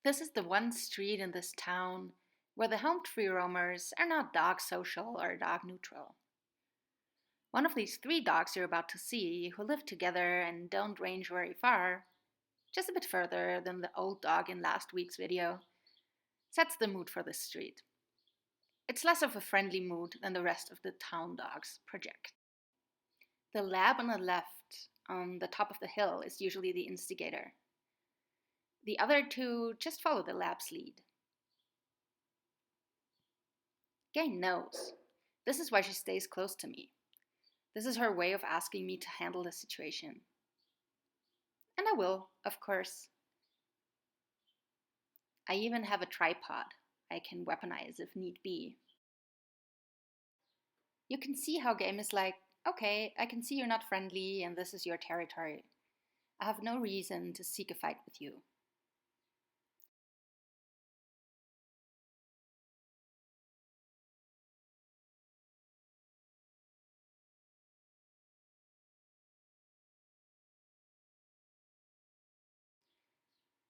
This is the one street in this town where the helmed free roamers are not dog social or dog neutral. One of these three dogs you're about to see, who live together and don't range very far, just a bit further than the old dog in last week's video, sets the mood for this street. It's less of a friendly mood than the rest of the town dogs project. The lab on the left, on the top of the hill, is usually the instigator. The other two just follow the lab's lead. Gay knows. This is why she stays close to me. This is her way of asking me to handle the situation. And I will, of course. I even have a tripod I can weaponize if need be. You can see how Game is like, okay, I can see you're not friendly and this is your territory. I have no reason to seek a fight with you.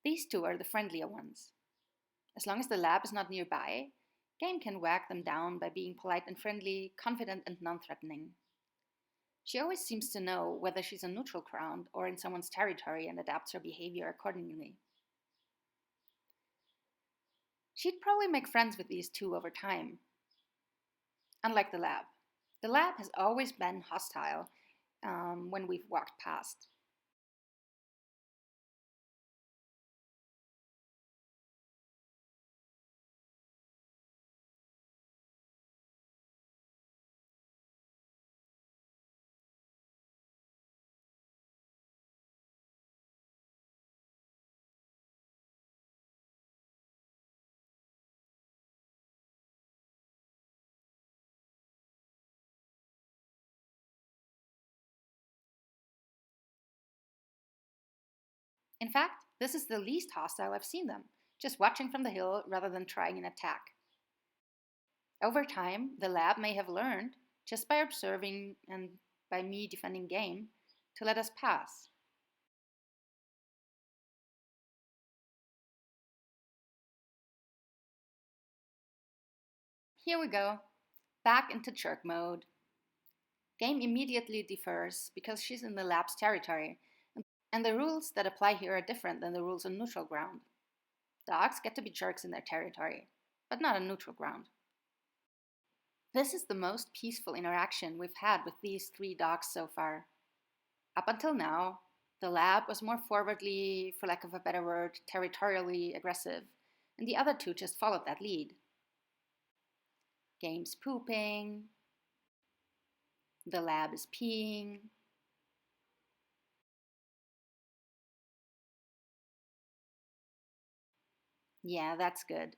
These two are the friendlier ones. As long as the lab is not nearby, Game can whack them down by being polite and friendly, confident and non-threatening. She always seems to know whether she's on neutral ground or in someone's territory and adapts her behavior accordingly. She'd probably make friends with these two over time. Unlike the lab has always been hostile when we've walked past. In fact, this is the least hostile I've seen them, just watching from the hill rather than trying an attack. Over time, the lab may have learned, just by observing and by me defending Game, to let us pass. Here we go, back into jerk mode. Game immediately defers because she's in the lab's territory, and the rules that apply here are different than the rules on neutral ground. Dogs get to be jerks in their territory, but not on neutral ground. This is the most peaceful interaction we've had with these three dogs so far. Up until now, the lab was more forwardly, for lack of a better word, territorially aggressive, and the other two just followed that lead. Game's pooping, the lab is peeing. Yeah, that's good.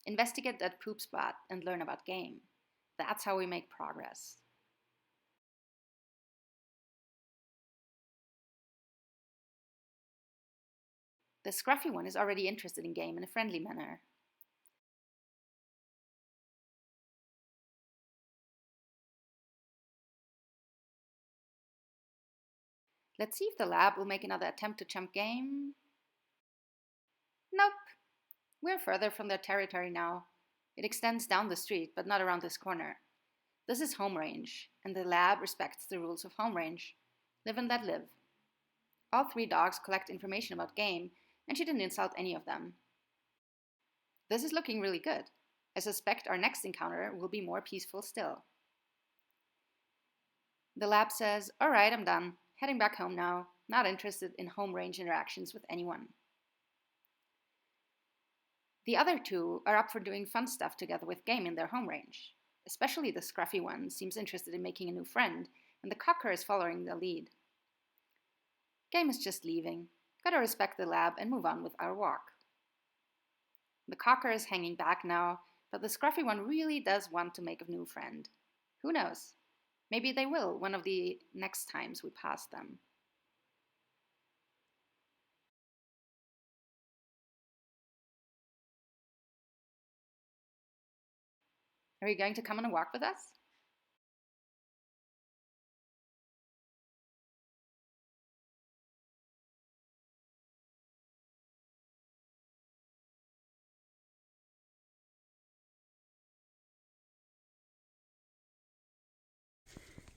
Investigate that poop spot and learn about Game. That's how we make progress. The scruffy one is already interested in Game in a friendly manner. Let's see if the lab will make another attempt to jump Game. Nope. We're further from their territory now. It extends down the street, but not around this corner. This is home range, and the lab respects the rules of home range. Live and let live. All three dogs collect information about Game, and she didn't insult any of them. This is looking really good. I suspect our next encounter will be more peaceful still. The lab says, alright, I'm done. Heading back home now. Not interested in home range interactions with anyone. The other two are up for doing fun stuff together with Game in their home range. Especially the scruffy one seems interested in making a new friend, and the cocker is following the lead. Game is just leaving. Gotta respect the lab and move on with our walk. The cocker is hanging back now, but the scruffy one really does want to make a new friend. Who knows? Maybe they will one of the next times we pass them. Are you going to come on a walk with us?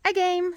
A game!